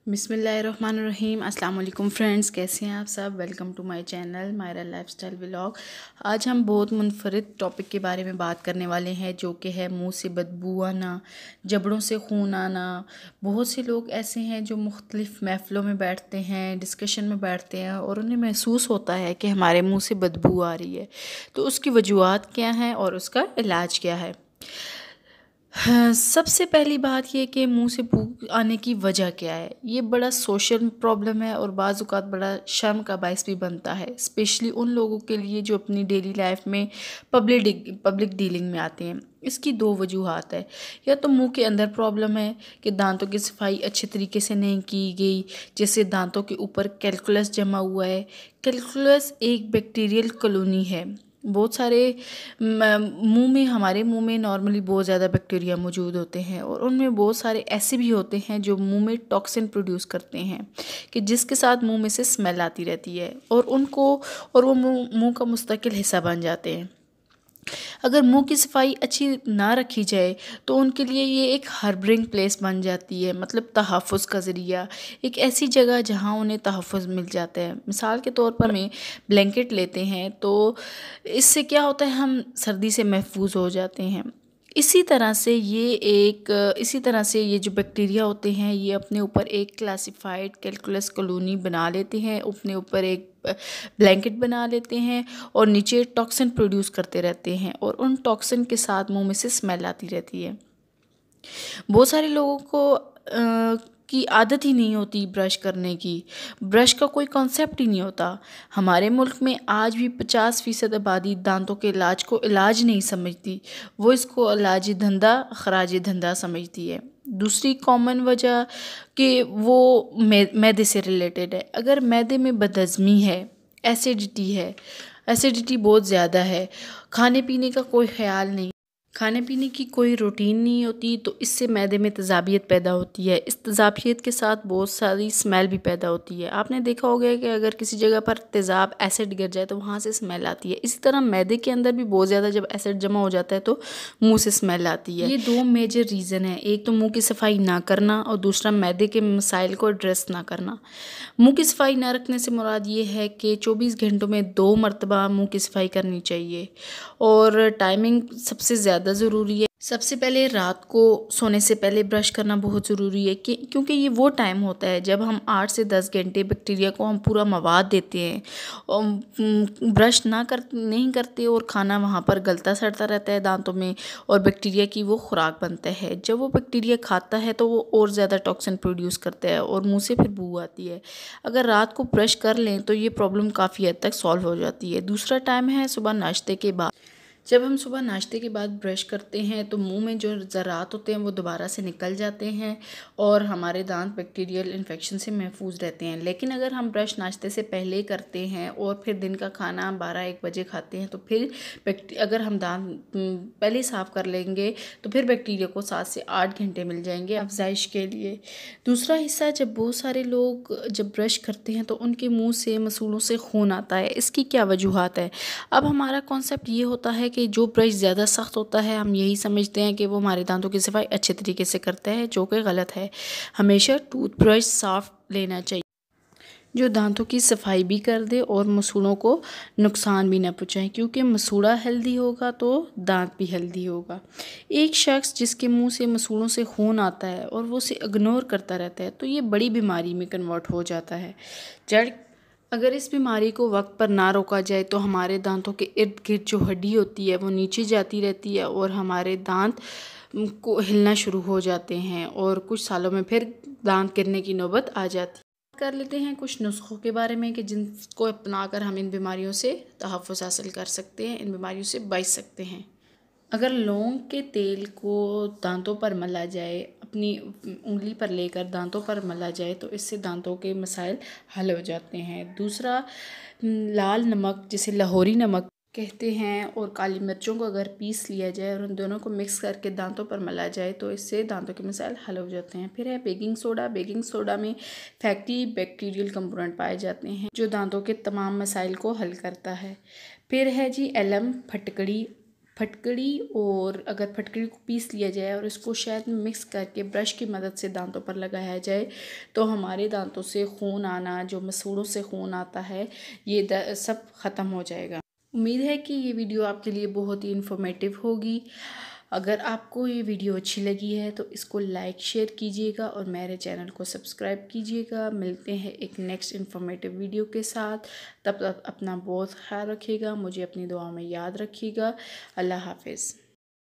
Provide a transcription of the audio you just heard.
बिस्मिल्लाहिर्रहमानिर्रहीम। अस्सलाम वालेकुम फ्रेंड्स, कैसे हैं आप सब। Welcome to my channel Myra lifestyle vlog. आज हम बहुत मुनफरिद टॉपिक के बारे में बात करने वाले हैं, जो कि है मुंह से बदबू आना, जबड़ों से खून आना। बहुत से लोग ऐसे हैं जो मुख्तलिफ़ महफ़िलों में बैठते हैं, डिस्कशन में बैठते हैं और उन्हें महसूस होता है कि हमारे मुँह से बदबू आ रही है। तो उसकी वजूहात क्या हैं और उसका इलाज क्या है। हाँ, सबसे पहली बात ये कि मुंह से बू आने की वजह क्या है। ये बड़ा सोशल प्रॉब्लम है और बाज़ औक़ात बड़ा शर्म का बायस भी बनता है, स्पेशली उन लोगों के लिए जो अपनी डेली लाइफ में पब्लिक डीलिंग में आते हैं। इसकी दो वजूहात है, या तो मुंह के अंदर प्रॉब्लम है कि दांतों की सफाई अच्छे तरीके से नहीं की गई, जैसे दांतों के ऊपर कैल्कुलस जमा हुआ है। कैल्कुलस एक बैक्टीरियल कॉलोनी है। बहुत सारे हमारे मुंह में नॉर्मली बहुत ज़्यादा बैक्टीरिया मौजूद होते हैं और उनमें बहुत सारे ऐसे भी होते हैं जो मुंह में टॉक्सिन प्रोड्यूस करते हैं, कि जिसके साथ मुंह में से स्मेल आती रहती है और वो मुंह का मुस्तकिल हिस्सा बन जाते हैं। अगर मुंह की सफाई अच्छी ना रखी जाए तो उनके लिए ये एक हार्बरिंग प्लेस बन जाती है, मतलब तहफ़्फ़ुज़ का ज़रिया, एक ऐसी जगह जहाँ उन्हें तहफ़्फ़ुज़ मिल जाता है। मिसाल के तौर पर हमें ब्लैंकेट लेते हैं तो इससे क्या होता है, हम सर्दी से महफूज हो जाते हैं। इसी तरह से ये जो बैक्टीरिया होते हैं, ये अपने ऊपर एक क्लासिफाइड कैल्कुलस कॉलोनी बना लेते हैं, अपने ऊपर एक ब्लैंकेट बना लेते हैं और नीचे टॉक्सिन प्रोड्यूस करते रहते हैं और उन टॉक्सिन के साथ मुंह में से स्मेल आती रहती है। बहुत सारे लोगों को की आदत ही नहीं होती ब्रश करने की। ब्रश का कोई कॉन्सेप्ट ही नहीं होता। हमारे मुल्क में आज भी 50% आबादी दांतों के इलाज को इलाज नहीं समझती, वो इसको इलाजी धंधा, खराजी धंधा समझती है। दूसरी कॉमन वजह कि वो मैदे से रिलेटेड है। अगर मैदे में बदहज़मी है, एसिडिटी बहुत ज़्यादा है, खाने पीने का कोई ख़्याल नहीं, खाने पीने की कोई रूटीन नहीं होती, तो इससे मैदे में तेज़ाबियत पैदा होती है। इस तेज़ाबियत के साथ बहुत सारी स्मेल भी पैदा होती है। आपने देखा होगा कि अगर किसी जगह पर तेज़ाब एसिड गिर जाए तो वहाँ से स्मेल आती है। इसी तरह मैदे के अंदर भी बहुत ज़्यादा जब एसिड जमा हो जाता है तो मुंह से स्मेल आती है। ये दो मेजर रीज़न है, एक तो मुंह की सफाई ना करना और दूसरा मैदे के मसाइल को एड्रेस ना करना। मुंह की सफाई ना रखने से मुराद ये है कि 24 घंटों में 2 मरतबा मुंह की सफाई करनी चाहिए और टाइमिंग सबसे ज़्यादा ज़रूरी है। सबसे पहले रात को सोने से पहले ब्रश करना बहुत ज़रूरी है, क्योंकि ये वो टाइम होता है जब हम 8 से 10 घंटे बैक्टीरिया को हम पूरा मवाद देते हैं और ब्रश नहीं करते और खाना वहाँ पर गलता सड़ता रहता है दांतों में और बैक्टीरिया की वो खुराक बनता है। जब वो बैक्टीरिया खाता है तो वो और ज़्यादा टॉक्सिन प्रोड्यूस करता है और मुँह से फिर बू आती है। अगर रात को ब्रश कर लें तो ये प्रॉब्लम काफ़ी हद तक सॉल्व हो जाती है। दूसरा टाइम है सुबह नाश्ते के बाद। जब हम सुबह नाश्ते के बाद ब्रश करते हैं तो मुंह में जो ज़रात होते हैं वो दोबारा से निकल जाते हैं और हमारे दांत बैक्टीरियल इन्फेक्शन से महफूज रहते हैं। लेकिन अगर हम ब्रश नाश्ते से पहले करते हैं और फिर दिन का खाना 12-1 बजे खाते हैं तो फिर अगर हम दांत पहले साफ़ कर लेंगे तो फिर बैक्टीरिया को 7 से 8 घंटे मिल जाएंगे अफजाइश के लिए। दूसरा हिस्सा, जब बहुत सारे लोग जब ब्रश करते हैं तो उनके मुँह से, मसूड़ों से खून आता है। इसकी क्या वजूहात है। अब हमारा कॉन्सेप्ट ये होता है कि जो ब्रश ज़्यादा सख्त होता है हम यही समझते हैं कि वो हमारे दांतों की सफाई अच्छे तरीके से करता है, जो कि गलत है। हमेशा टूथब्रश साफ लेना चाहिए जो दांतों की सफाई भी कर दे और मसूड़ों को नुकसान भी ना पहुँचाए, क्योंकि मसूड़ा हेल्दी होगा तो दांत भी हेल्दी होगा। एक शख्स जिसके मुंह से मसूड़ों से खून आता है और वो उसे इग्नोर करता रहता है तो ये बड़ी बीमारी में कन्वर्ट हो जाता है। अगर इस बीमारी को वक्त पर ना रोका जाए तो हमारे दांतों के इर्द गिर्द जो हड्डी होती है वो नीचे जाती रहती है और हमारे दांत को हिलना शुरू हो जाते हैं और कुछ सालों में फिर दांत गिरने की नौबत आ जाती है। कर लेते हैं कुछ नुस्खों के बारे में कि जिनको अपनाकर हम इन बीमारियों से तहफ़्फ़ुज़ हासिल कर सकते हैं, इन बीमारियों से बच सकते हैं। अगर लौंग के तेल को दांतों पर मला जाए, अपनी उंगली पर लेकर दांतों पर मला जाए तो इससे दांतों के मसाइल हल हो जाते हैं। दूसरा, लाल नमक जिसे लाहौरी नमक कहते हैं और काली मिर्चों को अगर पीस लिया जाए और उन दोनों को मिक्स करके दांतों पर मला जाए तो इससे दांतों के मसाइल हल हो जाते हैं। फिर है बेकिंग सोडा। बेकिंग सोडा में फैटी बैक्टीरियल कंपोनेंट पाए जाते हैं जो दांतों के तमाम मसाइल को हल करता है। फिर है जी एलम, फटकड़ी। फटकड़ी, और अगर फटकड़ी को पीस लिया जाए और इसको शहद में मिक्स करके ब्रश की मदद से दांतों पर लगाया जाए तो हमारे दांतों से खून आना, जो मसूड़ों से खून आता है, ये सब ख़त्म हो जाएगा। उम्मीद है कि ये वीडियो आपके लिए बहुत ही इन्फॉर्मेटिव होगी। अगर आपको ये वीडियो अच्छी लगी है तो इसको लाइक शेयर कीजिएगा और मेरे चैनल को सब्सक्राइब कीजिएगा। मिलते हैं एक नेक्स्ट इन्फॉर्मेटिव वीडियो के साथ। तब तक अपना बहुत ख्याल रखिएगा, मुझे अपनी दुआ में याद रखिएगा। अल्लाह हाफिज़।